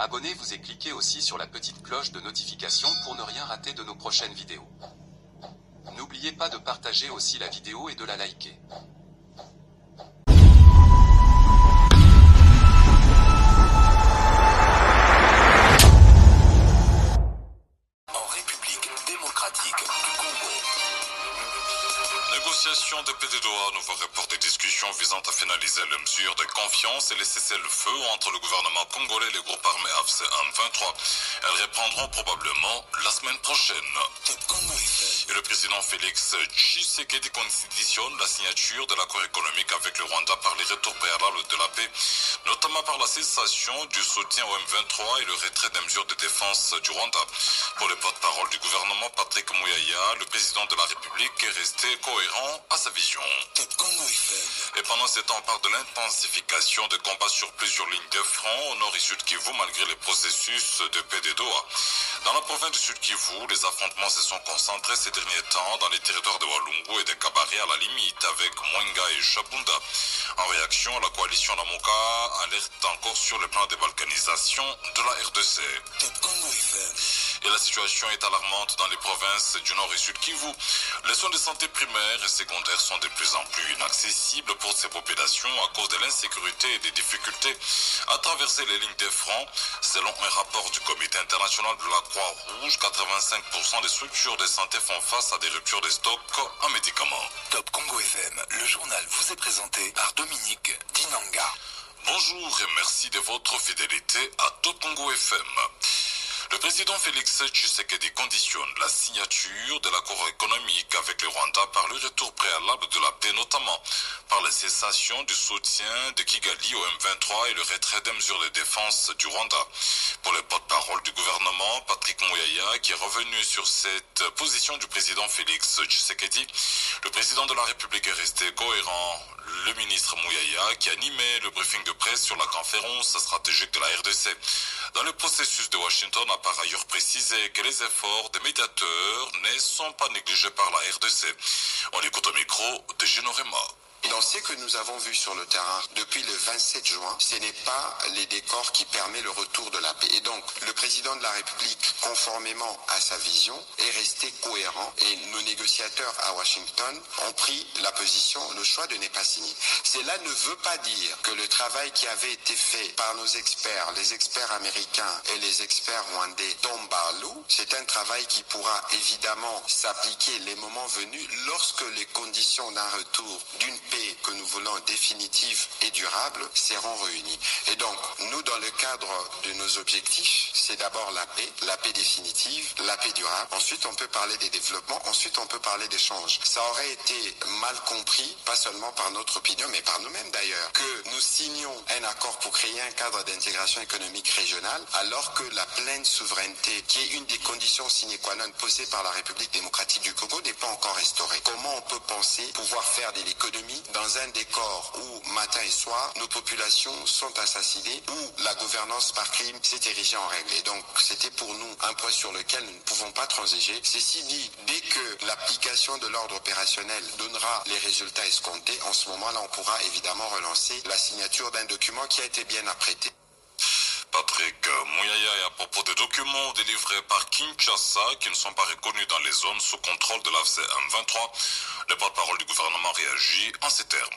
Abonnez-vous et cliquez aussi sur la petite cloche de notification pour ne rien rater de nos prochaines vidéos. N'oubliez pas de partager aussi la vidéo et de la liker. Négociation de PDDoA, nouveau rapport des discussions visant à finaliser les mesures de confiance et les cessez-le-feu entre le gouvernement congolais et les groupes armés AFC M23. Elles reprendront probablement la semaine prochaine. Et le président Félix Tshisekedi conditionne la signature de l'accord économique avec le Rwanda par les retours préalables de la paix, notamment par la cessation du soutien au M23 et le retrait des mesures de défense du Rwanda. Pour le porte-parole du gouvernement, Patrick Muyaya, le président de la République est resté cohérent à sa vision. Et pendant ce temps, on parle de l'intensification des combats sur plusieurs lignes de front au nord et sud Kivu malgré les processus de paix de Doha. Dans la province du sud Kivu, les affrontements se sont concentrés ces derniers temps dans les territoires de Walungu et de Kabare à la limite avec Mwenga et Shabunda. En réaction, la coalition Lamoka alerte encore sur le plan de balkanisation de la RDC. Et la situation est alarmante dans les provinces du nord et sud Kivu. Les soins de santé primaires et secondaires sont de plus en plus inaccessibles pour ces populations à cause de l'insécurité et des difficultés à traverser les lignes de front. Selon un rapport du Comité international de la Croix-Rouge, 85% des structures de santé font face à des ruptures de stock en médicaments. Top Congo FM, le journal vous est présenté par Dominique Dinanga. Bonjour et merci de votre fidélité à Top Congo FM. Le président Félix Tshisekedi conditionne la signature de l'accord économique avec le Rwanda par le retour préalable de la paix, notamment par la cessation du soutien de Kigali au M23 et le retrait des mesures de défense du Rwanda. Pour le porte-parole du gouvernement, Patrick Muyaya, qui est revenu sur cette position du président Félix Tshisekedi, le président de la République est resté cohérent. Le ministre Muyaya, qui animait le briefing de presse sur la conférence stratégique de la RDC. Dans le processus de Washington, a par ailleurs précisé que les efforts des médiateurs ne sont pas négligés par la RDC. On écoute au micro de Gino Rema. Dans ce que nous avons vu sur le terrain depuis le 27 juin, ce n'est pas les décors qui permettent le retour de la paix. Et donc, le président de la République, conformément à sa vision, est resté cohérent et nos négociateurs à Washington ont pris la position, le choix de ne pas signer. Cela ne veut pas dire que le travail qui avait été fait par nos experts, les experts américains et les experts rwandais tombe à l'eau. C'est un travail qui pourra évidemment s'appliquer les moments venus lorsque les conditions d'un retour d'une paix que nous voulons définitive et durable seront réunies. Et donc, nous, dans le cadre de nos objectifs, c'est d'abord la paix définitive, la paix durable. Ensuite, on peut parler des développements. Ensuite, on peut parler d'échanges. Ça aurait été mal compris, pas seulement par notre opinion, mais par nous-mêmes d'ailleurs, que nous signions un accord pour créer un cadre d'intégration économique régionale, alors que la pleine souveraineté, qui est une des conditions sine qua non posées par la République démocratique du Congo, n'est pas encore restaurée. Comment on peut penser pouvoir faire de l'économie dans un décor où matin et soir nos populations sont assassinées, où la gouvernance par crime s'est érigée en règle. Et donc c'était pour nous un point sur lequel nous ne pouvons pas transiger. Ceci dit, dès que l'application de l'ordre opérationnel donnera les résultats escomptés, en ce moment-là on pourra évidemment relancer la signature d'un document qui a été bien apprêté. Patrick Muyaya est à propos des documents délivrés par Kinshasa qui ne sont pas reconnus dans les zones sous contrôle de l'AFC M23. Le porte-parole du gouvernement réagit en ces termes.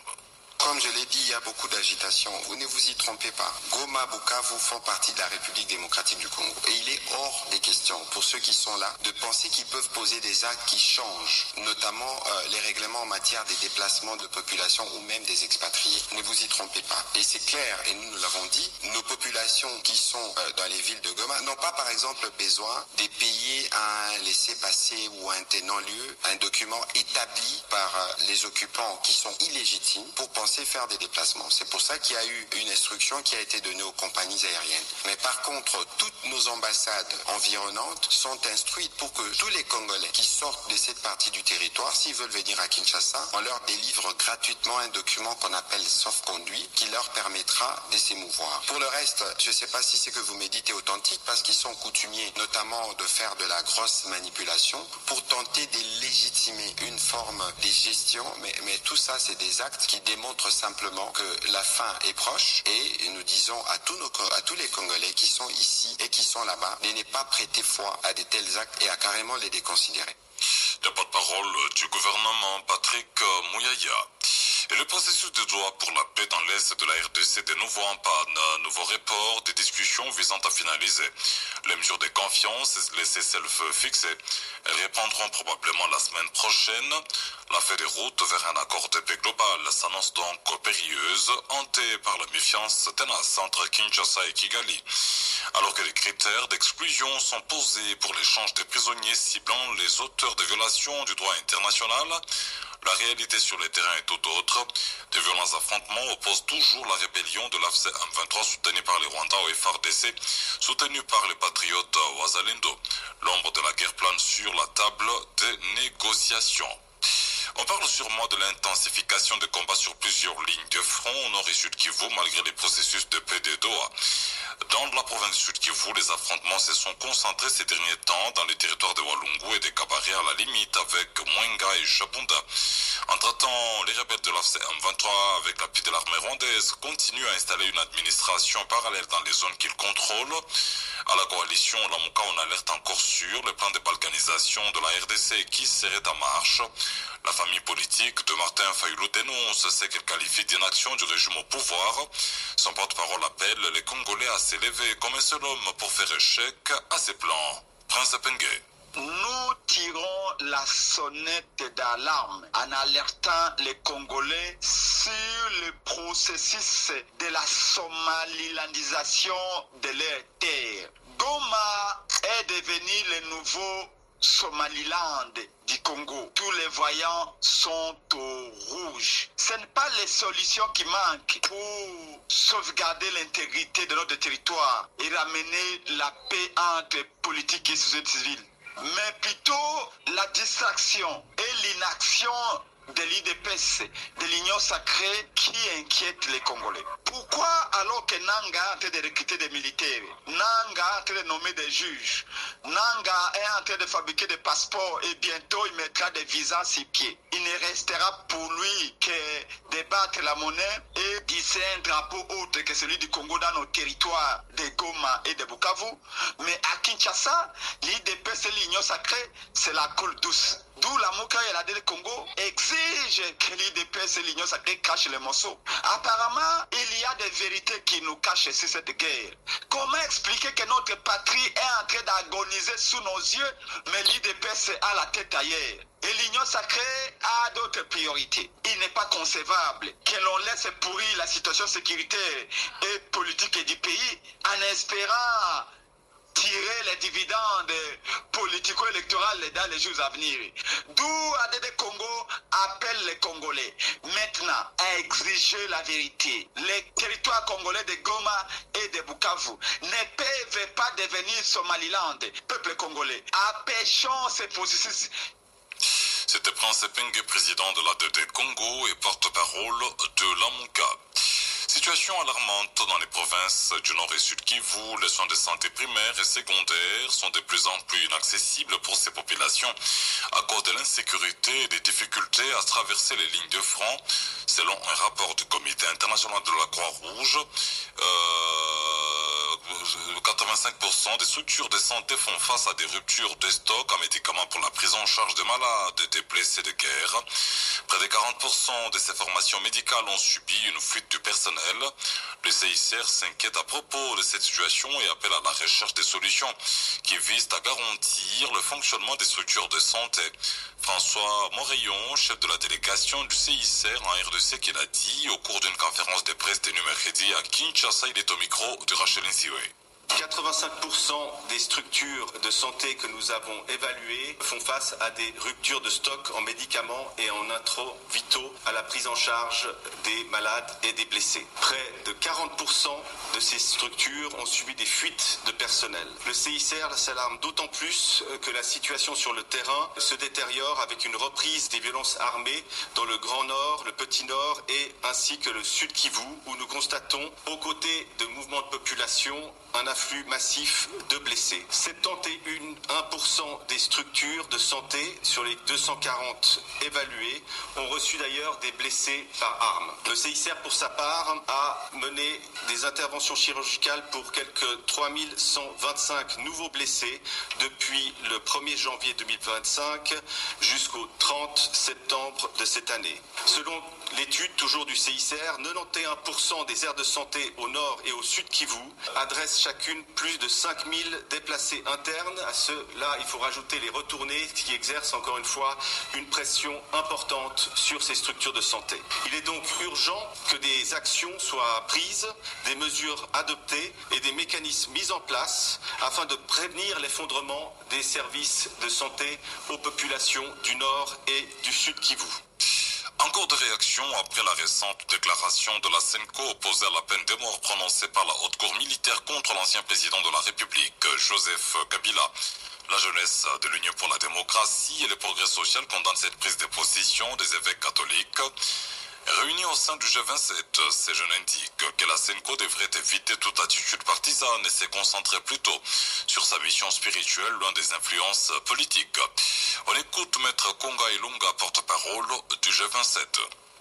Comme je l'ai dit, il y a beaucoup d'agitation. Vous ne vous y trompez pas. Goma, Bukavu font partie de la République démocratique du Congo. Et il est hors des questions, pour ceux qui sont là, de penser qu'ils peuvent poser des actes qui changent, notamment les règlements en matière des déplacements de population ou même des expatriés. Ne vous y trompez pas. Et c'est clair, et nous l'avons dit, nos populations qui sont dans les villes de Goma n'ont pas, par exemple, besoin de payer un laissez-passer ou un tenant-lieu, un document établi par les occupants qui sont illégitimes pour penser faire des déplacements. C'est pour ça qu'il y a eu une instruction qui a été donnée aux compagnies aériennes. Mais par contre, toutes nos ambassades environnantes sont instruites pour que tous les Congolais qui sortent de cette partie du territoire, s'ils veulent venir à Kinshasa, on leur délivre gratuitement un document qu'on appelle sauf-conduit qui leur permettra de s'émouvoir. Pour le reste, Je ne sais pas si ce que vous me dites est authentique parce qu'ils sont coutumiers notamment de faire de la grosse manipulation pour tenter de légitimer une forme de gestion. Mais tout ça, c'est des actes qui démontrent simplement que la fin est proche et nous disons à tous les Congolais qui sont ici et qui sont là-bas de ne pas prêter foi à de tels actes et à carrément les déconsidérer. Le porte-parole du gouvernement, Patrick Mouyaya. Et le processus de droit pour la paix dans l'Est de la RDC de nouveau en panne. Nouveau report des discussions visant à finaliser les mesures de confiance et les cessez-le-feu fixés reprendront probablement la semaine prochaine. La feuille de route vers un accord de paix global s'annonce donc périlleuse, hantée par la méfiance tenace entre Kinshasa et Kigali. Alors que les critères d'exclusion sont posés pour l'échange des prisonniers ciblant les auteurs de violations du droit international, la réalité sur le terrain est tout autre. De violents affrontements opposent toujours la rébellion de l'AFC M23 soutenue par les Rwandais au FARDC, soutenue par les patriotes Wazalendo. L'ombre de la guerre plane sur la table des négociations. On parle sûrement de l'intensification des combats sur plusieurs lignes de front au nord et sud Kivu malgré les processus de paix de Doha. Dans la province du Sud Kivu, les affrontements se sont concentrés ces derniers temps dans les territoires de Walungu et de Kabare à la limite avec Mwenga et Shabunda. Entre-temps, les rebelles de l'AFC M23 avec l'appui de l'armée rwandaise continuent à installer une administration parallèle dans les zones qu'ils contrôlent. À la coalition Lamuka, on alerte encore sur le plan de balkanisation de la RDC qui serait en marche. La famille politique de Martin Fayulu dénonce ce qu'elle qualifie d'inaction du régime au pouvoir. Son porte-parole appelle les Congolais à s'élever comme un seul homme pour faire échec à ses plans. Prince Pengue. Nous tirons la sonnette d'alarme en alertant les Congolais sur le processus de la somalilandisation de leur terre. Goma est devenu le nouveau Somaliland du Congo. Tous les voyants sont au rouge. Ce n'est pas les solutions qui manquent pour sauvegarder l'intégrité de notre territoire et ramener la paix entre politique et société civile, mais plutôt la distraction et l'inaction de l'IDPS, de l'Union sacrée qui inquiète les Congolais. Pourquoi alors que Nanga est en train de recruter des militaires, Nanga est en train de nommer des juges, Nanga est en train de fabriquer des passeports et bientôt il mettra des visas sur pied. Il ne restera pour lui que débattre la monnaie et disser un drapeau autre que celui du Congo dans nos territoires de Goma et de Bukavu. Mais à Kinshasa, l'IDPS et l'Union sacrée, c'est la coule douce. D'où la Mouka et la DL Congo exige que l'IDPS et l'Union sacrée cachent les morceaux. Apparemment, il y a des vérités qui nous cachent sur cette guerre. Comment expliquer que notre patrie est en train d'agoniser sous nos yeux, mais l'IDPS a la tête ailleurs? Et l'Union sacrée a d'autres priorités. Il n'est pas concevable que l'on laisse pourrir la situation sécuritaire et politique du pays en espérant tirer les dividendes politico-électoraux dans les jours à venir. D'où ADD Congo appelle les Congolais maintenant à exiger la vérité. Les territoires congolais de Goma et de Bukavu ne peuvent pas devenir Somaliland, peuple congolais. Empêchons ces processus. C'était Prince Pengue, président de l'ADD Congo et porte-parole de l'Amuka. Situation alarmante dans les provinces du Nord et Sud Kivu, les soins de santé primaires et secondaires sont de plus en plus inaccessibles pour ces populations à cause de l'insécurité et des difficultés à traverser les lignes de front. Selon un rapport du Comité international de la Croix-Rouge, 85% des structures de santé font face à des ruptures de stock en médicaments pour la prise en charge des malades et des blessés de guerre. Près de 40% de ces formations médicales ont subi une fuite du personnel. Le CICR s'inquiète à propos de cette situation et appelle à la recherche des solutions qui visent à garantir le fonctionnement des structures de santé. François Morayon, chef de la délégation du CICR en RDC, qui l'a dit au cours d'une conférence de presse dénumérée à Kinshasa, il est au micro de Rachel Nsiwe. 85% des structures de santé que nous avons évaluées font face à des ruptures de stock en médicaments et en intro vitaux à la prise en charge des malades et des blessés. Près de 40% de ces structures ont subi des fuites de personnel. Le CICR s'alarme d'autant plus que la situation sur le terrain se détériore avec une reprise des violences armées dans le Grand Nord, le Petit Nord et ainsi que le Sud Kivu, où nous constatons, aux côtés de mouvements de population, un afflux massif de blessés. 71% des structures de santé sur les 240 évaluées ont reçu d'ailleurs des blessés par arme. Le CICR, pour sa part, a mené des interventions chirurgicales pour quelques 3125 nouveaux blessés depuis le 1er janvier 2025 jusqu'au 30 septembre de cette année. Selon l'étude toujours du CICR, 91% des aires de santé au nord et au sud Kivu adressent chacune plus de 5000 déplacés internes. À cela, il faut rajouter les retournés qui exercent encore une fois une pression importante sur ces structures de santé. Il est donc urgent que des actions soient prises, des mesures adoptées et des mécanismes mis en place afin de prévenir l'effondrement des services de santé aux populations du nord et du sud Kivu. Encore des réactions après la récente déclaration de la SENCO opposée à la peine de mort prononcée par la Haute Cour militaire contre l'ancien président de la République, Joseph Kabila. La jeunesse de l'Union pour la démocratie et le progrès social condamne cette prise de position des évêques catholiques. Réunis au sein du G27, ces jeunes indiquent que la SENCO devrait éviter toute attitude partisane et se concentrer plutôt sur sa mission spirituelle loin des influences politiques. On écoute Maître Konga Ilunga, porte-parole du G27.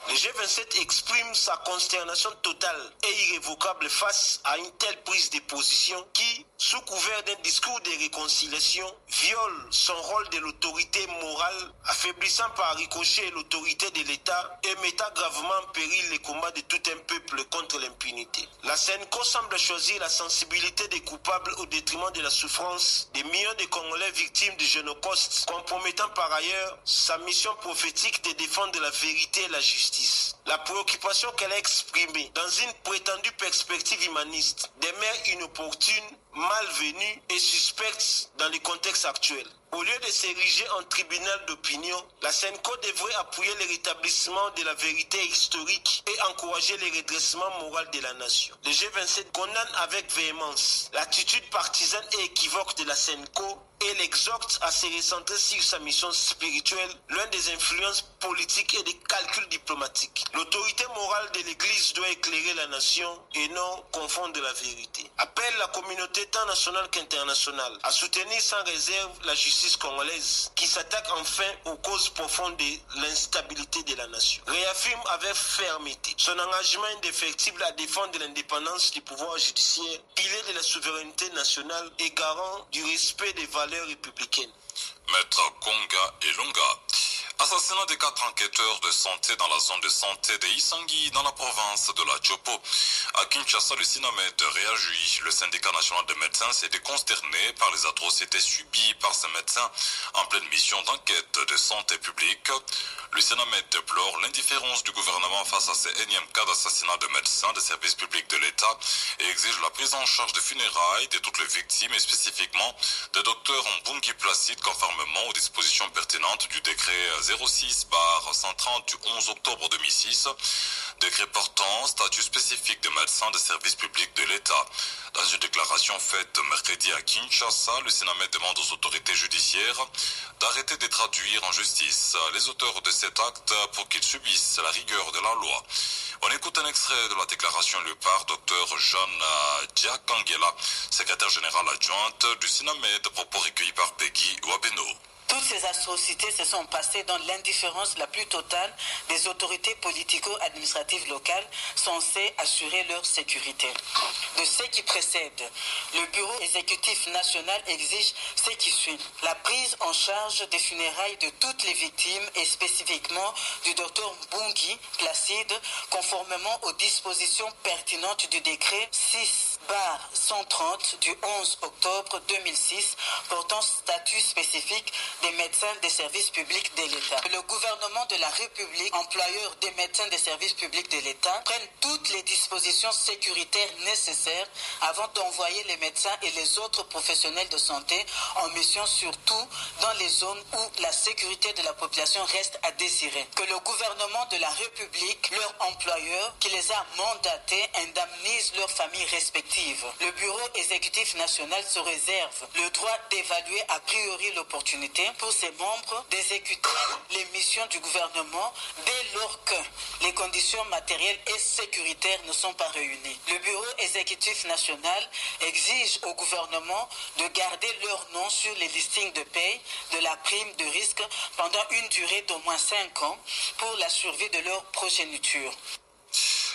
Le G27 exprime sa consternation totale et irrévocable face à une telle prise de position qui, sous couvert d'un discours de réconciliation, viole son rôle de l'autorité morale, affaiblissant par ricochet l'autorité de l'État et mettant gravement en péril les combats de tout un peuple contre l'impunité. La SENCO semble choisir la sensibilité des coupables au détriment de la souffrance des millions de Congolais victimes du Génocide, compromettant par ailleurs sa mission prophétique de défendre la vérité et la justice. La préoccupation qu'elle a exprimée dans une prétendue perspective humaniste demeure inopportune, malvenue et suspecte dans le contexte actuel. Au lieu de s'ériger en tribunal d'opinion, la SENCO devrait appuyer le rétablissement de la vérité historique et encourager le redressement moral de la nation. Le G27 condamne avec véhémence l'attitude partisane et équivoque de la SENCO et l'exhorte à se recentrer sur sa mission spirituelle, loin des influences politiques et des calculs diplomatiques. L'autorité morale de l'Église doit éclairer la nation et non confondre la vérité. Appelle la communauté tant nationale qu'internationale à soutenir sans réserve la justice congolaise qui s'attaque enfin aux causes profondes de l'instabilité de la nation. Réaffirme avec fermeté son engagement indéfectible à défendre l'indépendance du pouvoir judiciaire, pilier de la souveraineté nationale et garant du respect des valeurs républicaines. Maître Konga Ilunga. Assassinat des 4 enquêteurs de santé dans la zone de santé de Isangi dans la province de la Chopo. À Kinshasa, le Sinamed réagit. Le syndicat national de médecins s'est consterné par les atrocités subies par ces médecins en pleine mission d'enquête de santé publique. Le Sinamed déplore l'indifférence du gouvernement face à ces énièmes cas d'assassinat de médecins des services publics de l'État et exige la prise en charge des funérailles de toutes les victimes et spécifiquement des docteurs Mbungi Placide conformément aux dispositions pertinentes du décret 06/130 du 11 octobre 2006, décret portant statut spécifique de médecins des services publics de l'État. Dans une déclaration faite mercredi à Kinshasa, le Sénat demande aux autorités judiciaires d'arrêter de traduire en justice les auteurs de cet acte pour qu'ils subissent la rigueur de la loi. On écoute un extrait de la déclaration lue par Dr Jeanne Diakangela, secrétaire générale adjointe du Sinamed, propos recueillis par Peggy Wabeno. Toutes ces atrocités se sont passées dans l'indifférence la plus totale des autorités politico-administratives locales censées assurer leur sécurité. De ce qui précède, le bureau exécutif national exige ce qui suit. La prise en charge des funérailles de toutes les victimes et spécifiquement du docteur Mbungi Placide, conformément aux dispositions pertinentes du décret 2006/130 du 11 octobre 2006 portant statut spécifique des médecins des services publics de l'État. Le gouvernement de la République, employeur des médecins des services publics de l'État, prenne toutes les dispositions sécuritaires nécessaires avant d'envoyer les médecins et les autres professionnels de santé en mission, surtout dans les zones où la sécurité de la population reste à désirer. Que le gouvernement de la République, leur employeur qui les a mandatés, indemnise leurs familles respectives. Le Bureau exécutif national se réserve le droit d'évaluer a priori l'opportunité pour ses membres d'exécuter les missions du gouvernement dès lors que les conditions matérielles et sécuritaires ne sont pas réunies. Le Bureau exécutif national exige au gouvernement de garder leur nom sur les listings de paye de la prime de risque pendant une durée d'au moins 5 ans pour la survie de leur progéniture.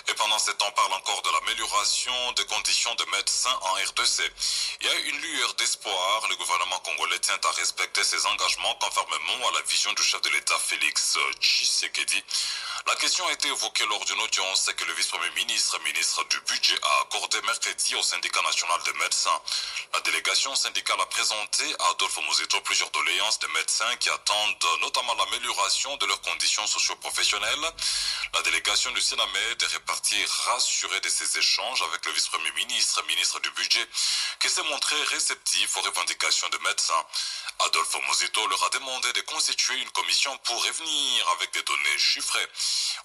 Et pendant ce temps, on parle encore de l'amélioration des conditions de médecins en RDC. Il y a une lueur d'espoir. Le gouvernement congolais tient à respecter ses engagements conformément à la vision du chef de l'État Félix Tshisekedi. La question a été évoquée lors d'une audience que le vice-premier ministre, ministre du Budget, a accordé mercredi au syndicat national des médecins. La délégation syndicale a présenté à Adolphe Muzito plusieurs doléances de médecins qui attendent notamment l'amélioration de leurs conditions socio-professionnelles. La délégation du Sénamed est répartie rassurée de ces échanges avec le vice-premier ministre, ministre du Budget, qui s'est montré réceptif aux revendications des médecins. Adolphe Muzito leur a demandé de constituer une commission pour revenir avec des données chiffrées.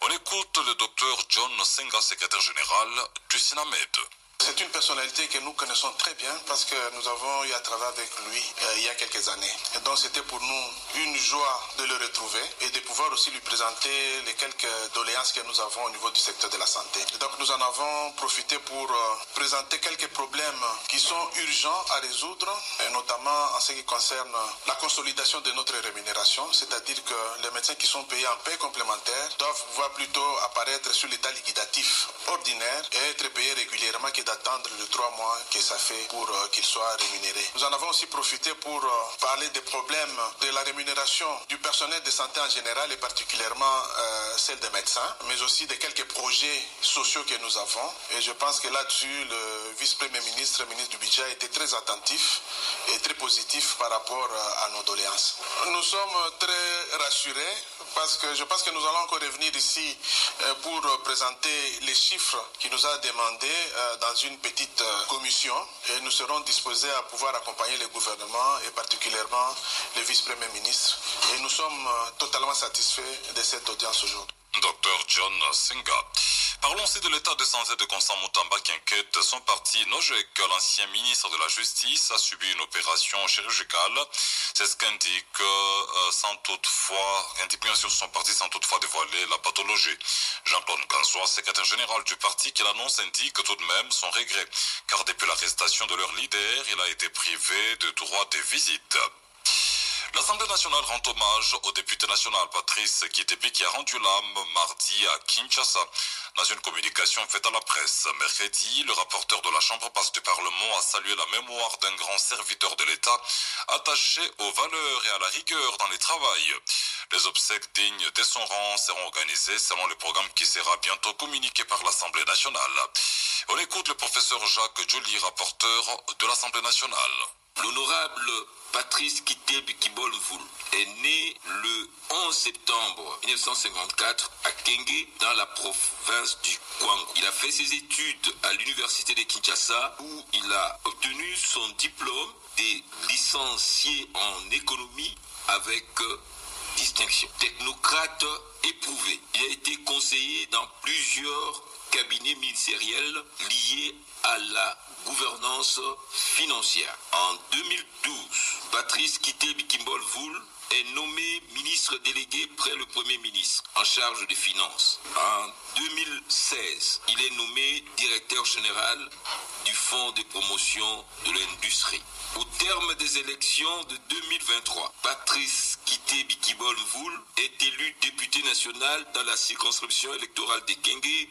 On écoute le docteur John Senga, secrétaire général du Sénamed. C'est une personnalité que nous connaissons très bien parce que nous avons eu à travailler avec lui il y a quelques années. Et donc c'était pour nous une joie de le retrouver et de pouvoir aussi lui présenter les quelques doléances que nous avons au niveau du secteur de la santé. Et donc nous en avons profité pour présenter quelques problèmes qui sont urgents à résoudre, et notamment en ce qui concerne la consolidation de notre rémunération, c'est-à-dire que les médecins qui sont payés en paie complémentaire doivent pouvoir plutôt apparaître sur l'état liquidatif ordinaire et être payés régulièrement que d'attendre les 3 mois que ça fait pour qu'ils soient rémunérés. Nous en avons aussi profité pour parler des problèmes de la rémunération du personnel de santé en général et particulièrement celle des médecins, mais aussi de quelques projets sociaux que nous avons. Et je pense que là-dessus, le vice-premier ministre, ministre du Budget, a été très attentif et très positif par rapport à nos doléances. Nous sommes très rassurés parce que je pense que nous allons encore revenir ici pour présenter les chiffres qu'il nous a demandé dans une petite commission et nous serons disposés à pouvoir accompagner le gouvernement et particulièrement le vice-premier ministre. Et nous sommes totalement satisfaits de cette audience aujourd'hui. Dr John Senga. Parlons aussi de l'état de santé de Constant Moutamba qui inquiète son parti Nojek. L'ancien ministre de la Justice a subi une opération chirurgicale. C'est ce qu'indique bien sûr son parti sans toutefois dévoiler la pathologie. Jean-Claude Ganzois, secrétaire général du parti qui l'annonce, indique tout de même son regret. Car depuis l'arrestation de leur leader, il a été privé de droit de visite. L'Assemblée nationale rend hommage au député national Patrice Kitebi qui a rendu l'âme mardi à Kinshasa. Dans une communication faite à la presse mercredi, le rapporteur de la Chambre basse du Parlement a salué la mémoire d'un grand serviteur de l'État attaché aux valeurs et à la rigueur dans les travails. Les obsèques dignes de son rang seront organisées selon le programme qui sera bientôt communiqué par l'Assemblée nationale. On écoute le professeur Jacques Joly, rapporteur de l'Assemblée nationale. L'honorable Patrice Kitebi Kibolvoul est né le 11 septembre 1954 à Kenge, dans la province du Kwango. Il a fait ses études à l'université de Kinshasa où il a obtenu son diplôme de licencié en économie avec distinction. Technocrate éprouvé, il a été conseiller dans plusieurs cabinets ministériels liés à la gouvernance financière. En 2012, Patrice Kitebi Kimbolvoul est nommé ministre délégué près le Premier ministre en charge des finances. En 2016, il est nommé directeur général du Fonds de promotion de l'industrie. Au terme des élections de 2023, Patrice Kitebi Kimbolvoul est élu député national dans la circonscription électorale de Kenge,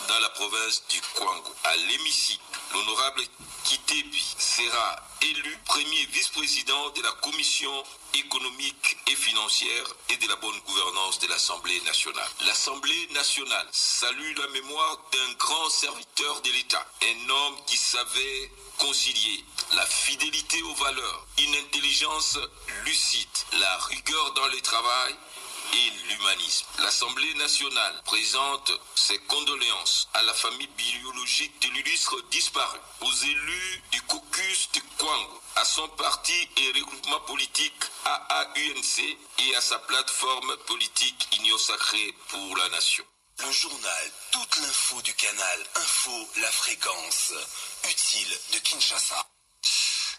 dans la province du Kwango. À l'hémicycle, l'honorable Kitebi sera élu premier vice-président de la Commission économique et financière et de la bonne gouvernance de l'Assemblée nationale. L'Assemblée nationale salue la mémoire d'un grand serviteur de l'État, un homme qui savait concilier la fidélité aux valeurs, une intelligence lucide, la rigueur dans le travail et l'humanisme. L'Assemblée nationale présente ses condoléances à la famille biologique de l'illustre disparu, aux élus du caucus du Kwango, à son parti et regroupement politique AAUNC et à sa plateforme politique Union Sacrée pour la Nation. Le journal, toute l'info du canal Info La Fréquence, utile de Kinshasa.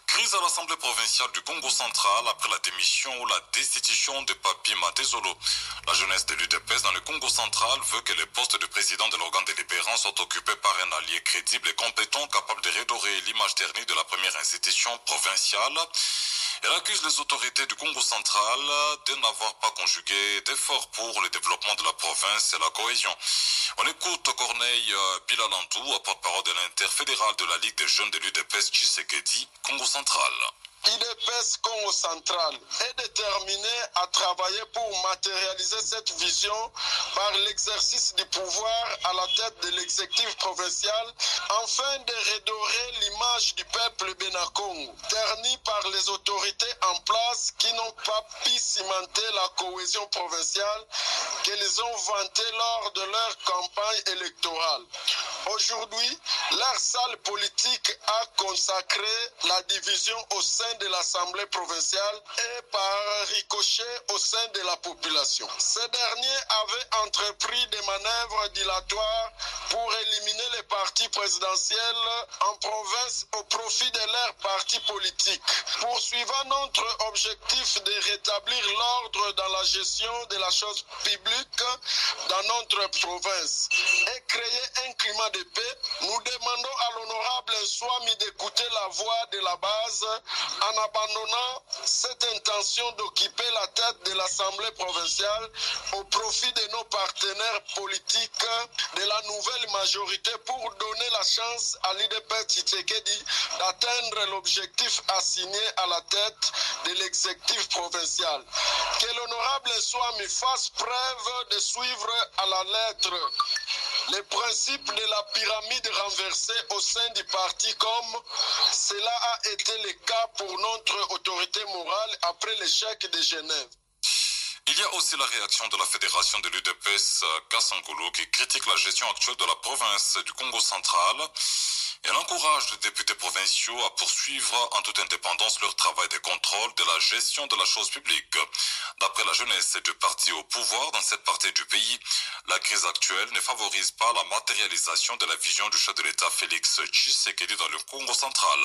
Crise à l'Assemblée provinciale du Congo central après la démission ou la destitution de Papi Matezolo. La jeunesse de l'UDPS dans le Congo central veut que les postes de président de l'organe délibérant soient occupés par un allié crédible et compétent capable de redorer l'image ternie de la première institution provinciale. Elle accuse les autorités du Congo central de n'avoir pas conjugué d'efforts pour le développement de la province et la cohésion. On écoute Corneille Bilalantou, porte-parole de l'interfédéral de la Ligue des jeunes de l'UDPS Tshisekedi, Congo central. UDPS Congo central est déterminé à travailler pour matérialiser cette vision par l'exercice du pouvoir à la tête de l'exécutif provincial afin de redorer l'image du peuple Benakongo, terni par les autorités en place qui n'ont pas pu cimenter la cohésion provinciale qu'elles ont vantée lors de leur campagne électorale. Aujourd'hui, leur salle politique a consacré la division au sein de l'Assemblée provinciale et par ricochet au sein de la population. Ces derniers avaient entrepris des manœuvres dilatoires pour éliminer les partis présidentiels en province au profit de leurs partis politiques, poursuivant notre objectif de rétablir l'ordre dans la gestion de la chose publique dans notre province et créer un climat de paix. Nous demandons à l'honorable Swami d'écouter la voix de la base en abandonnant cette intention d'occuper la tête de l'Assemblée provinciale au profit de nos partenaires politiques de la nouvelle majorité pour donner la chance à l'UDPS Tshisekedi d'atteindre l'objectif assigné à la tête de l'exécutif provincial. Que l'honorable Swami fasse preuve de suivre à la lettre les principes de la pyramide renversée au sein du parti comme cela a été le cas pour notre autorité morale après l'échec de Genève. Il y a aussi la réaction de la fédération de l'UDPS Kasangolo qui critique la gestion actuelle de la province du Congo central. Elle encourage les députés provinciaux à poursuivre en toute indépendance leur travail de contrôle de la gestion de la chose publique. D'après la jeunesse du parti au pouvoir dans cette partie du pays, la crise actuelle ne favorise pas la matérialisation de la vision du chef de l'État Félix Tshisekedi dans le Congo central.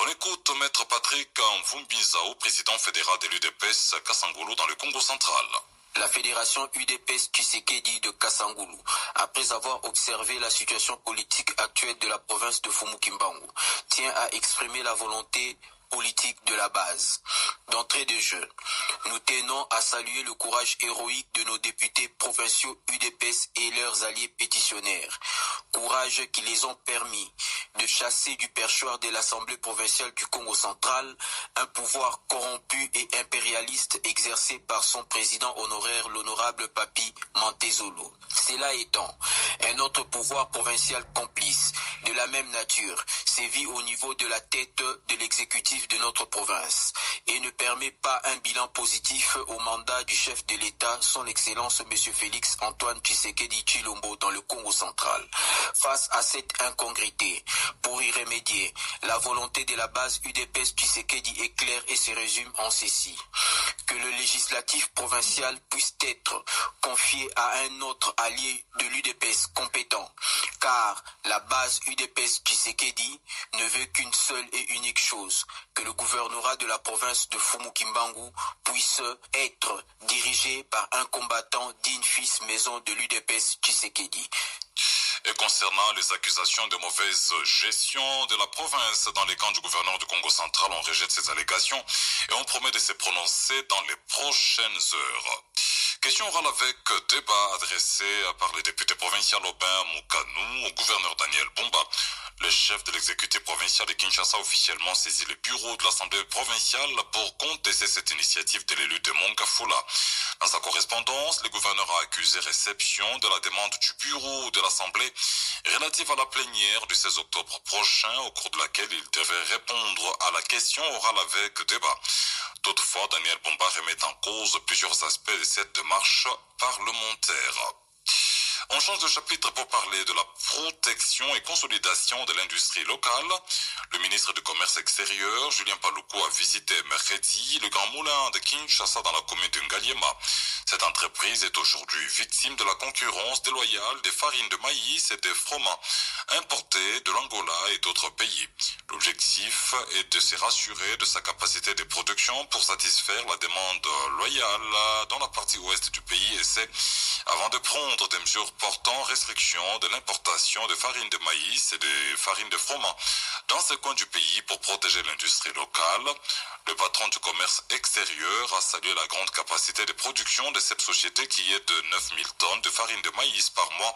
On écoute Maître Patrick Mvumbizao, président fédéral de l'UDPS Kasangolo dans le Congo central. La fédération UDPS Tshisekedi de Kasangulu, après avoir observé la situation politique actuelle de la province de Fumukimbangu, tient à exprimer la volonté politique de la base. D'entrée de jeu, nous tenons à saluer le courage héroïque de nos députés provinciaux UDPS et leurs alliés pétitionnaires. Courage qui les ont permis de chasser du perchoir de l'Assemblée provinciale du Congo central un pouvoir corrompu et impérialiste exercé par son président honoraire, l'honorable Papi Matezolo. Cela étant, un autre pouvoir provincial complice de la même nature sévit au niveau de la tête de l'exécutif de notre province et ne permet pas un bilan positif au mandat du chef de l'État, son Excellence M. Félix Antoine Tshisekedi Tshilombo dans le Congo central. Face à cette incongruité, pour y remédier, la volonté de la base UDPS Tshisekedi est claire et se résume en ceci. Que le législatif provincial puisse être confié à un autre allié de l'UDPS compétent, car la base UDPS Tshisekedi ne veut qu'une seule et unique chose, que le gouvernorat de la province de Fumukimbangu puisse être dirigé par un combattant digne fils maison de l'UDPS Tshisekedi. Et concernant les accusations de mauvaise gestion de la province dans les camps du gouverneur du Congo central, on rejette ces allégations et on promet de se prononcer dans les prochaines heures. Question orale avec débat adressé par les députés provinciaux Aubin Moukanou au gouverneur Daniel Bumba. Le chef de l'exécutif provincial de Kinshasa a officiellement saisi le bureau de l'Assemblée provinciale pour contester cette initiative de l'élu de Mongafula. Dans sa correspondance, le gouverneur a accusé réception de la demande du bureau de l'Assemblée relative à la plénière du 16 octobre prochain, au cours de laquelle il devait répondre à la question orale avec débat. Toutefois, Daniel Bumba remet en cause plusieurs aspects de cette démarche parlementaire. On change de chapitre pour parler de la protection et consolidation de l'industrie locale. Le ministre du Commerce extérieur, Julien Paluku, a visité mercredi le Grand Moulin de Kinshasa dans la commune de Ngaliema. Cette entreprise est aujourd'hui victime de la concurrence déloyale des farines de maïs et des fromages importés de l'Angola et d'autres pays. L'objectif est de se rassurer de sa capacité de production pour satisfaire la demande loyale dans la partie ouest du pays, et c'est avant de prendre des mesures portant restriction de l'importation de farine de maïs et de farine de froment dans ce coin du pays pour protéger l'industrie locale. Le patron du commerce extérieur a salué la grande capacité de production de cette société qui est de 9000 tonnes de farine de maïs par mois,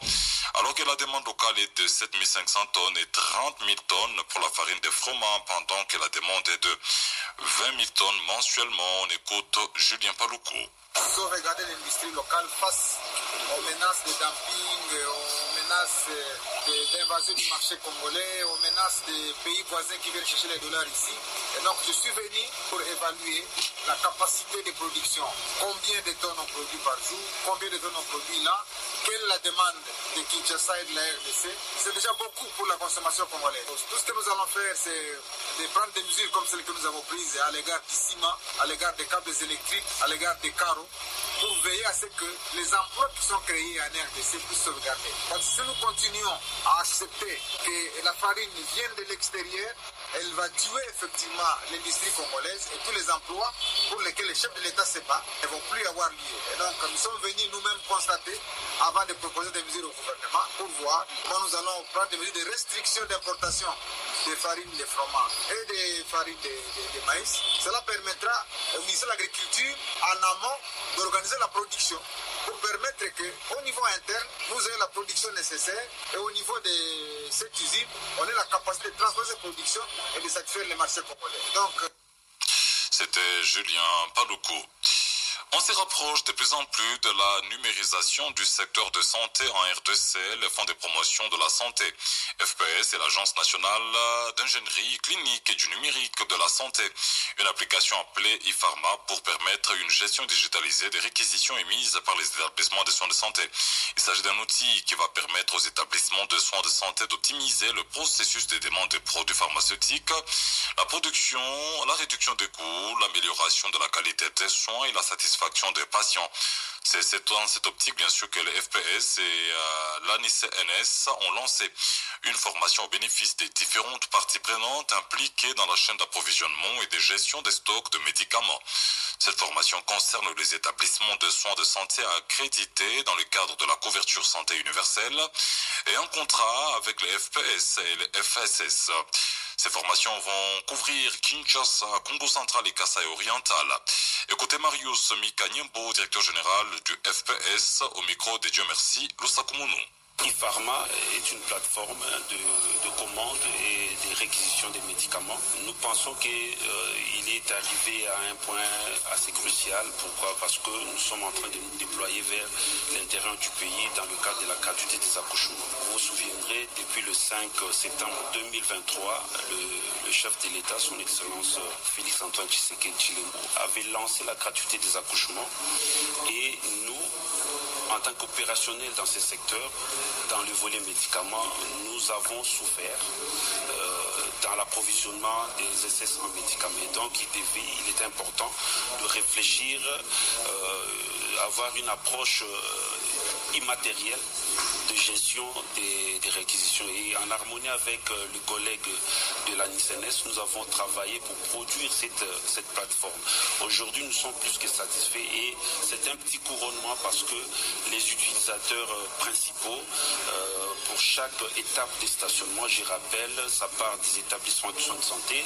alors que la demande locale est de 7500 tonnes et 30 000 tonnes pour la farine de froment, pendant que la demande est de 20 000 tonnes mensuellement. On écoute Julien Paluku. Il faut regarder l'industrie locale face aux menaces de dumping, aux menaces d'invasion du marché congolais, aux menaces des pays voisins qui viennent chercher les dollars ici. Et donc je suis venu pour évaluer la capacité de production. Combien de tonnes on produit par jour, combien de tonnes on produit là, quelle est la demande de Kinshasa et de la RDC. C'est déjà beaucoup pour la consommation congolaise. Tout ce que nous allons faire, c'est de prendre des mesures comme celles que nous avons prises à l'égard du ciment, à l'égard des câbles électriques, à l'égard des carreaux, pour veiller à ce que les emplois qui sont créés en RDC puissent sauvegarder. Parce que si nous continuons à accepter que la farine vienne de l'extérieur, elle va tuer effectivement l'industrie congolaise et tous les emplois pour lesquels les chefs de l'État se battent ne vont plus avoir lieu. Et donc nous sommes venus nous-mêmes constater, avant de proposer des mesures au gouvernement, pour voir comment nous allons prendre des mesures de restriction d'importation des farines de fromage et des farines de maïs. Cela permettra au ministère de l'Agriculture, en amont, d'organiser la production pour permettre qu'au niveau interne, nous ayons la production nécessaire et au niveau de cette usine, on ait la capacité de transformer cette production et de satisfaire les marchés congolais. Donc, c'était Julien Paluku. On se rapproche de plus en plus de la numérisation du secteur de santé en RDC, le Fonds de promotion de la santé. FPS et l'Agence nationale d'ingénierie clinique et du numérique de la santé. Une application appelée e-pharma pour permettre une gestion digitalisée des réquisitions émises par les établissements de soins de santé. Il s'agit d'un outil qui va permettre aux établissements de soins de santé d'optimiser le processus de demande des produits pharmaceutiques, la production, la réduction des coûts, l'amélioration de la qualité des soins et la satisfaction des patients. C'est dans cette optique, bien sûr, que le FPS et l'ANICNS ont lancé une formation au bénéfice des différentes parties prenantes impliquées dans la chaîne d'approvisionnement et de gestion des stocks de médicaments. Cette formation concerne les établissements de soins de santé accrédités dans le cadre de la couverture santé universelle et un contrat avec les FPS et les FSS. Ces formations vont couvrir Kinshasa, Congo central et Kasaï oriental. Écoutez Marius Mikanyembo, directeur général du FPS, au micro de Dieu merci, Lusakumunu. e-pharma est une plateforme de commande et de réquisition des médicaments. Nous pensons qu'il est arrivé à un point assez crucial. Pourquoi? Parce que nous sommes en train de nous déployer vers l'intérieur du pays dans le cadre de la gratuité des accouchements. Vous vous souviendrez, depuis le 5 septembre 2023, le chef de l'État, son Excellence Félix-Antoine Tshisekedi Tshilombo, avait lancé la gratuité des accouchements. Et nous, en tant qu'opérationnels dans ce secteur, dans le volet médicaments, nous avons souffert dans l'approvisionnement des SS en médicaments. Donc il est important de réfléchir, avoir une approche immatérielle de gestion des réquisitions. Et en harmonie avec le collègue de l'ANICNS, nous avons travaillé pour produire cette plateforme. Aujourd'hui, nous sommes plus que satisfaits et c'est un petit couronnement parce que les utilisateurs principaux, pour chaque étape de stationnement, je rappelle, ça part des établissements de soins de santé,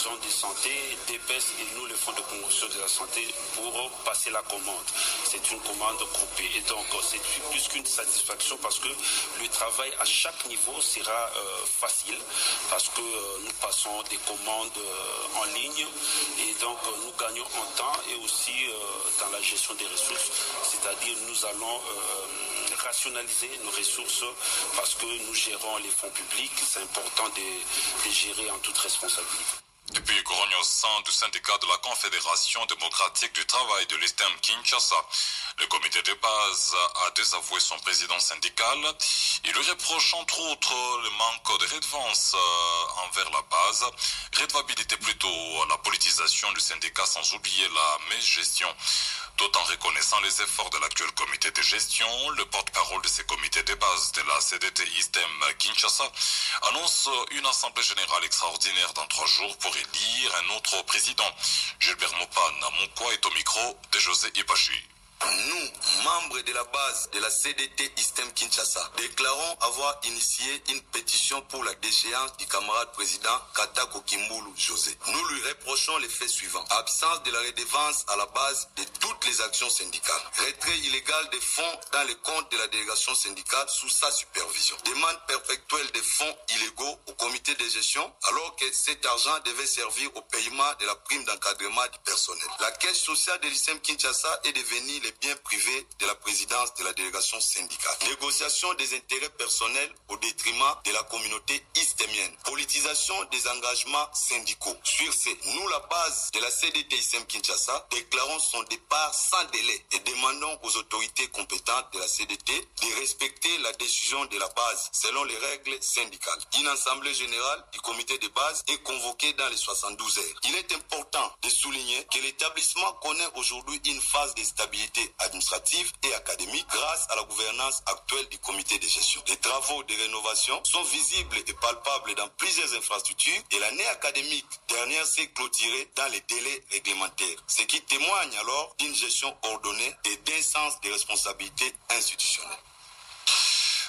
zones de santé, DPS et nous, le Fonds de promotion de la santé, pour passer la commande. C'est une commande groupée et donc c'est plus qu'une satisfaction parce que le travail à chaque niveau sera facile parce que nous passons des commandes en ligne et donc nous gagnons en temps et aussi dans la gestion des ressources, c'est-à-dire nous allons rationaliser nos ressources parce que nous gérons les fonds publics, c'est important de gérer en toute responsabilité. Depuis grogne au sein du syndicat de la Confédération démocratique du travail de l'Est-Am Kinshasa, le comité de base a désavoué son président syndical. Il lui reproche entre autres le manque de redevance envers la base, redevabilité plutôt à la politisation du syndicat sans oublier la mégestion. Tout en reconnaissant les efforts de l'actuel comité de gestion, le porte-parole de ces comités de base de la CDT East-Am Kinshasa annonce une assemblée générale extraordinaire dans 3 jours pour élire un autre président. Gilbert Mopane Moukwa est au micro de José Ipachi. Nous, membres de la base de la CDT East-Am Kinshasa, déclarons avoir initié une pétition pour la déchéance du camarade président Katako Kimbulu José. Nous lui reprochons les faits suivants. Absence de la redevance à la base de toutes les actions syndicales. Retrait illégal des fonds dans les comptes de la délégation syndicale sous sa supervision. Demande perpétuelle des fonds illégaux au comité de gestion alors que cet argent devait servir au paiement de la prime d'encadrement du personnel. La caisse sociale de l'East-Am Kinshasa est devenue les biens privés de la présidence de la délégation syndicale. Négociation des intérêts personnels au détriment de la communauté istémienne. Politisation des engagements syndicaux. Sur ce, nous, la base de la CDT East-Am Kinshasa, déclarons son départ sans délai et demandons aux autorités compétentes de la CDT de respecter la décision de la base selon les règles syndicales. Une assemblée générale du comité de base est convoquée dans les 72 heures. Il est important de souligner que l'établissement connaît aujourd'hui une phase de stabilité administrative et académique grâce à la gouvernance actuelle du comité de gestion. Les travaux de rénovation sont visibles et palpables dans plusieurs infrastructures et l'année académique dernière s'est clôturée dans les délais réglementaires, ce qui témoigne alors d'une gestion ordonnée et d'un sens de responsabilité institutionnelle.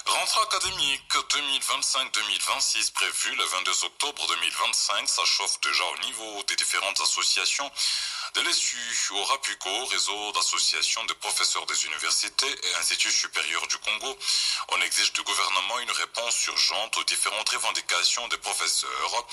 Rentrée académique 2025-2026 prévue le 22 octobre 2025, ça chauffe déjà au niveau des différentes associations de l'ESU au RAPUCO, réseau d'associations de professeurs des universités et instituts supérieurs du Congo. On exige du gouvernement une réponse urgente aux différentes revendications des professeurs.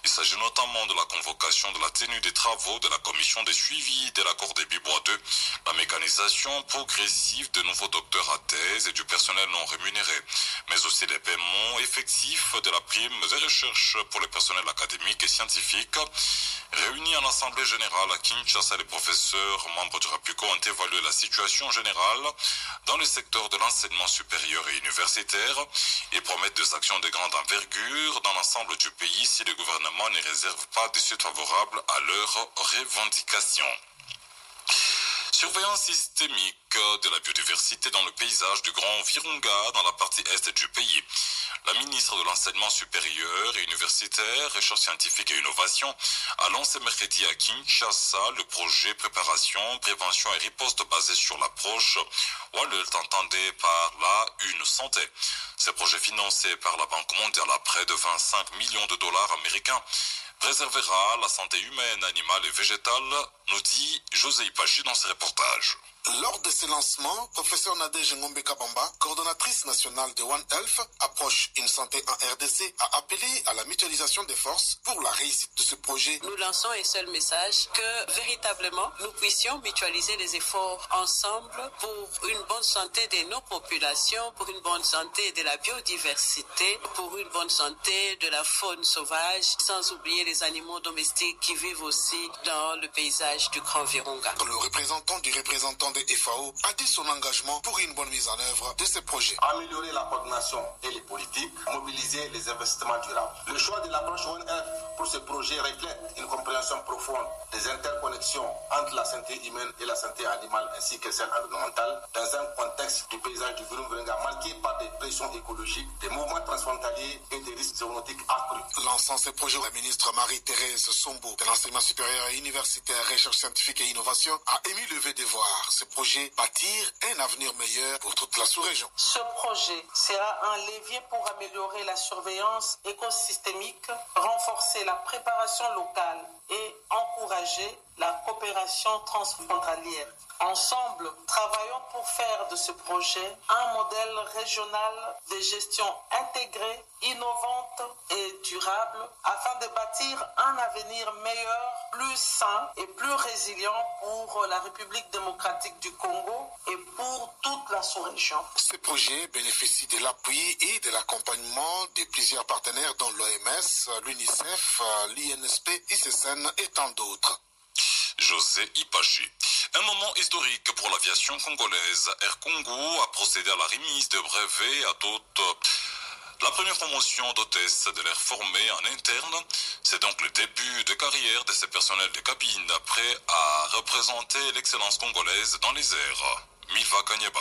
Il s'agit notamment de la convocation de la tenue des travaux de la commission de suivi de l'accord des Bibois 2, la mécanisation progressive de nouveaux docteurs à thèse et du personnel non rémunéré, mais aussi des paiements effectifs de la prime de recherche pour le personnel académique et scientifique. Réunis en assemblée générale à Kinshasa, les professeurs membres du RAPUCO ont évalué la situation générale dans le secteur de l'enseignement supérieur et universitaire et promettent des actions de grande envergure dans l'ensemble du pays si le gouvernement ne réserve pas des suites favorables à leurs revendications. Surveillance systémique de la biodiversité dans le paysage du Grand Virunga dans la partie est du pays. La ministre de l'Enseignement supérieur et universitaire, recherche scientifique et innovation a lancé mercredi à Kinshasa le projet préparation, prévention et riposte basé sur l'approche Wallet, entendait par là une santé. Ce projet financé par la Banque mondiale à près de 25 millions de dollars américains préservera la santé humaine, animale et végétale, nous dit José Ipachi dans ses reportages. Lors de ce lancement, professeur Nadège Ngombe Kabamba, coordonnatrice nationale de One Health, approche une santé en RDC, a appelé à la mutualisation des forces pour la réussite de ce projet. Nous lançons un seul message, que véritablement nous puissions mutualiser les efforts ensemble pour une bonne santé de nos populations, pour une bonne santé de la biodiversité, pour une bonne santé de la faune sauvage, sans oublier les animaux domestiques qui vivent aussi dans le paysage du Grand Virunga. Le représentant du représentant de FAO a dit son engagement pour une bonne mise en œuvre de ce projet. Améliorer la coordination et les politiques, mobiliser les investissements durables. Le choix de l'approche One Health pour ce projet reflète une compréhension profonde des interconnexions entre la santé humaine et la santé animale ainsi que celle environnementale dans un contexte du paysage du Virunga marqué par des pressions écologiques, des mouvements transfrontaliers et des risques zoonotiques accrus. Lançant ce projet, la ministre Marie-Thérèse Sombo de l'enseignement supérieur et universitaire, recherche scientifique et innovation a émis le vœu de voir ce projet bâtir un avenir meilleur pour toute la sous-région. Ce projet sera un levier pour améliorer la surveillance écosystémique, renforcer la préparation locale et encourager la coopération transfrontalière. Ensemble, travaillons pour faire de ce projet un modèle régional de gestion intégrée, innovante et durable afin de bâtir un avenir meilleur, plus sain et plus résilient pour la République démocratique du Congo et pour toute la sous-région. Ce projet bénéficie de l'appui et de l'accompagnement de plusieurs partenaires dont l'OMS, l'UNICEF, l'INSP, ICSN et tant d'autres. José Ipachi. Un moment historique pour l'aviation congolaise. Air Congo a procédé à la remise de brevets à toute la première promotion d'hôtesse de l'air formée en interne. C'est donc le début de carrière de ces personnels de cabine prêts à représenter l'excellence congolaise dans les airs. Milva Kanyeba.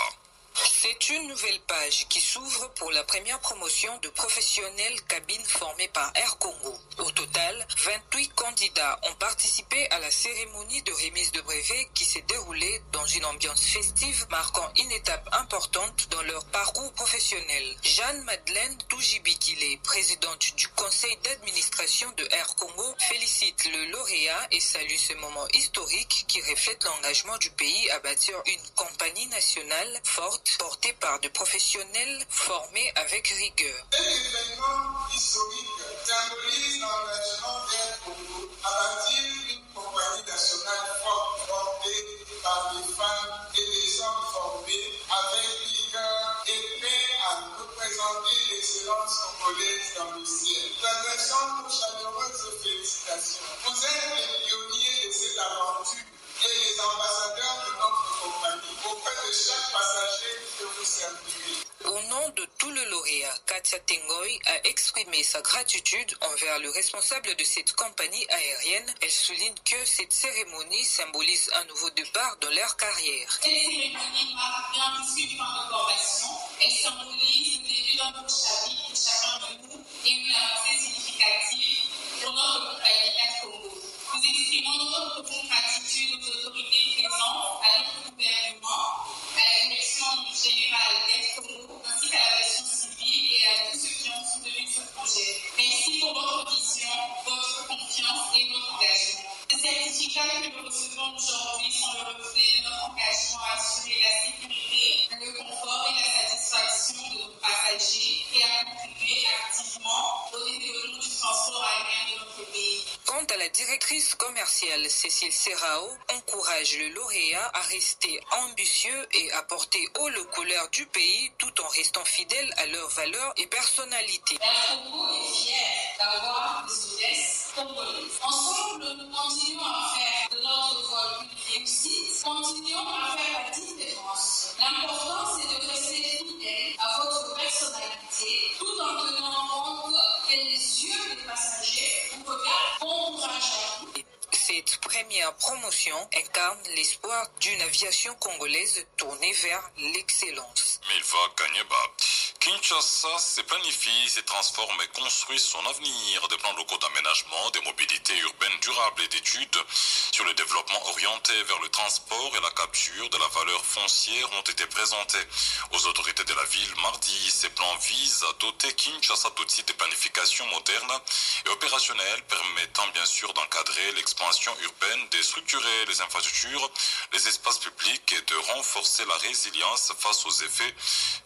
C'est une nouvelle page qui s'ouvre pour la première promotion de professionnels cabines formés par Air Congo. Au total, 28 candidats ont participé à la cérémonie de remise de brevets qui s'est déroulée dans une ambiance festive marquant une étape importante dans leur parcours professionnel. Jeanne-Madeleine Toujibikile, présidente du conseil d'administration de Air Congo, félicite le lauréat et salue ce moment historique qui reflète l'engagement du pays à bâtir une compagnie nationale forte porté par des professionnels formés avec rigueur. Cet événement historique symbolise l'engagement d'Air Congo à bâtir une compagnie nationale forte, portée par des femmes et des hommes formés avec rigueur et prêts à représenter l'excellence congolaise dans le ciel. Nous adressons nos chaleureuses félicitations. Vous êtes les pionniers de cette aventure et les ambassadeurs de notre compagnie auprès de chaque passager que vous servirez. Au nom de tout le lauréat, Katia Tengoy a exprimé sa gratitude envers le responsable de cette compagnie aérienne. Elle souligne que cette cérémonie symbolise un nouveau départ dans leur carrière. Cette cérémonie marque bien plus qu'une fin de formation. Elle symbolise le début d'un nouveau chapitre pour chacun de nous et une avancée significative pour notre compagnie Air Congo. Nous exprimons notre profonde gratitude aux autorités présentes, à notre gouvernement, à la direction générale d'Air Congo, ainsi qu'à l'aviation civile et à tous ceux qui ont soutenu ce projet. Merci pour votre vision, votre confiance et votre engagement. Les certificats que nous recevons aujourd'hui sont le reflet de notre engagement à assurer la sécurité, le confort et la satisfaction de nos passagers et à contribuer activement au développement du transport aérien de notre pays. Quant à la directrice commerciale Cécile Serrao, encourage le lauréat à rester ambitieux et à porter haut le couleur du pays tout en restant fidèle à leurs valeurs et personnalités. Air Congo est fier d'avoir des hôtesses congolaises. Ensemble, nous continuons à faire de notre vol une réussite. Continuons à faire la différence. L'important, c'est de rester fidèle à votre personnalité tout en tenant compte que les yeux des passagers vous regardent. Bon courage à vous. Cette première promotion incarne l'espoir d'une aviation congolaise tournée vers l'excellence. Milva Kanyeba. Kinshasa se planifie, se transforme et construit son avenir. Des plans locaux d'aménagement, des mobilités urbaines durables et d'études sur le développement orienté vers le transport et la capture de la valeur foncière ont été présentés aux autorités de la ville mardi. Ces plans visent à doter Kinshasa d'outils de planification moderne et opérationnels permettant bien sûr d'encadrer l'expansion urbaine, de structurer les infrastructures, les espaces publics et de renforcer la résilience face aux effets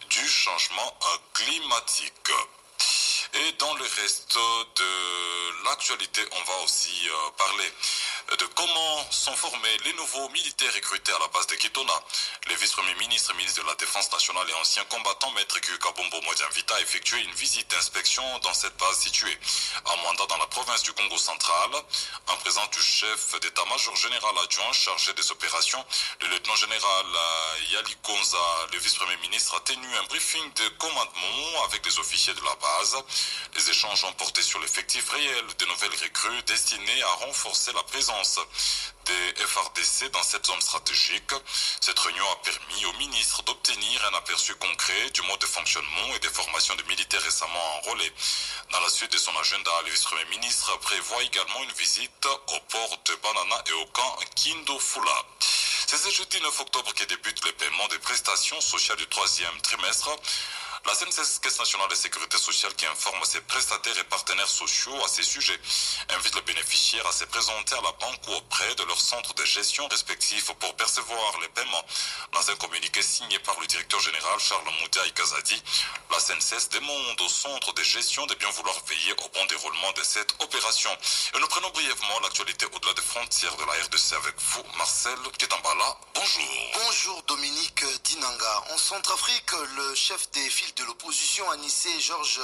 du changement climatique. Et dans le reste de l'actualité, on va aussi parler de comment sont formés les nouveaux militaires recrutés à la base de Kitona. Le vice-premier ministre, ministre de la Défense nationale et ancien combattant, Maître Kabombo Modianvita, a effectué une visite d'inspection dans cette base située à Mwanda dans la province du Congo central. En présence du chef d'état-major général adjoint chargé des opérations, le lieutenant-général Yali Konza, le vice-premier ministre, a tenu un briefing de commandement avec les officiers de la base. Les échanges ont porté sur l'effectif réel des nouvelles recrues destinées à renforcer la présence des FRDC dans cette zone stratégique. Cette réunion a permis au ministre d'obtenir un aperçu concret du mode de fonctionnement et des formations de militaires récemment enrôlés. Dans la suite de son agenda, le vice-premier ministre prévoit également une visite au port de Banana et au camp Kindofula. C'est ce jeudi 9 octobre que débute le paiement des prestations sociales du troisième trimestre. La CNSS, Caisse nationale de sécurité sociale, qui informe ses prestataires et partenaires sociaux à ces sujets, invite les bénéficiaires à se présenter à la banque ou auprès de leur centre de gestion respectif pour percevoir les paiements. Dans un communiqué signé par le directeur général Charles Moutiaï Kazadi, la CNSS demande au centre de gestion de bien vouloir veiller au bon déroulement de cette opération. Et nous prenons brièvement l'actualité au-delà des frontières de la RDC avec vous, Marcel Kitambala. Bonjour. Bonjour Dominique Dinanga. En Centrafrique, le chef des files de l'opposition, Anissé Georges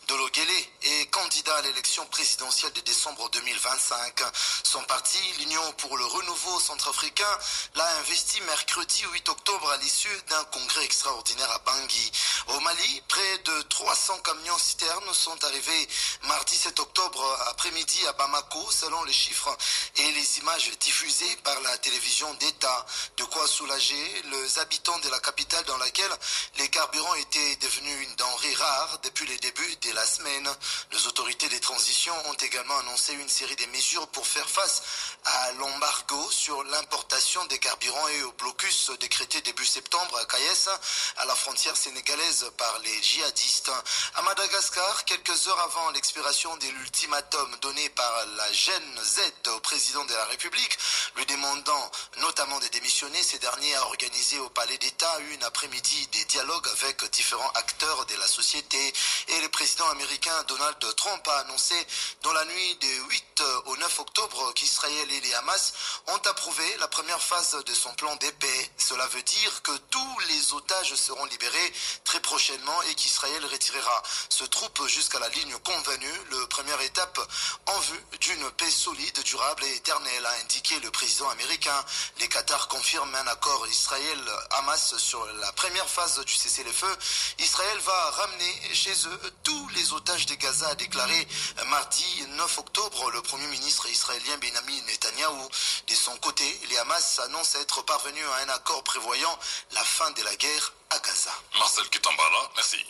Dologuélé, est candidat à l'élection présidentielle de décembre 2025. Son parti, l'Union pour le renouveau centrafricain, l'a investi mercredi 8 octobre à l'issue d'un congrès extraordinaire à Bangui. Au Mali, près de 300 camions citernes sont arrivés mardi 7 octobre après-midi à Bamako, selon les chiffres et les images diffusées par la télévision d'État. De quoi soulager les habitants de la capitale dans laquelle les carburants étaient devenus une denrée rare depuis le début de la semaine. Les autorités des transitions ont également annoncé une série de mesures pour faire face à l'embargo sur l'importation des carburants et au blocus décrété début septembre à Kayes, à la frontière sénégalaise par les djihadistes. À Madagascar, quelques heures avant l'expiration de l'ultimatum donné par la Gen Z au président de la République, lui demandant notamment de démissionner, ces derniers a organisé au Palais d'État une après-midi des dialogues avec différents acteurs de la société, et le président américain Donald Trump a annoncé dans la nuit du 8 au 9 octobre qu'Israël et les Hamas ont approuvé la première phase de son plan de paix. Cela veut dire que tous les otages seront libérés très prochainement et qu'Israël retirera ses troupes jusqu'à la ligne convenue, la première étape en vue d'une paix solide, durable et éternelle, a indiqué le président américain. Les Qatar confirment un accord Israël-Hamas sur la première phase du cessez-le-feu. Israël va ramener chez eux tous les otages de Gaza, a déclaré mardi 9 octobre le premier ministre israélien Benjamin Netanyahou. De son côté, les Hamas annoncent être parvenus à un accord prévoyant la fin de la guerre à Gaza. Marcel Kitambala, merci.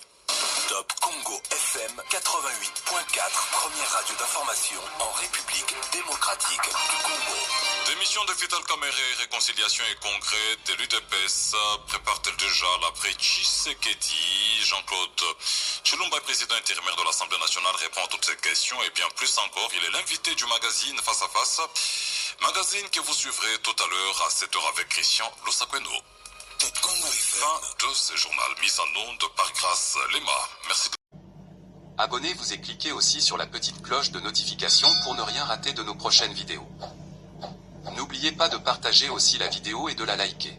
Top Congo FM 88.4, première radio d'information en République démocratique du Congo. Démission de Vital Kamerhe, réconciliation et congrès de l'UDPS prépare-t-elle déjà l'après Tshisekedi? Jean-Claude Chilumba, président intérimaire de l'Assemblée nationale, répond à toutes ces questions et bien plus encore. Il est l'invité du magazine Face à Face, magazine que vous suivrez tout à l'heure à 7h avec Christian Losakweno. Fin de ce journal mis en onde par Grâce Lema. Merci. Abonnez-vous et cliquez aussi sur la petite cloche de notification pour ne rien rater de nos prochaines vidéos. N'oubliez pas de partager aussi la vidéo et de la liker.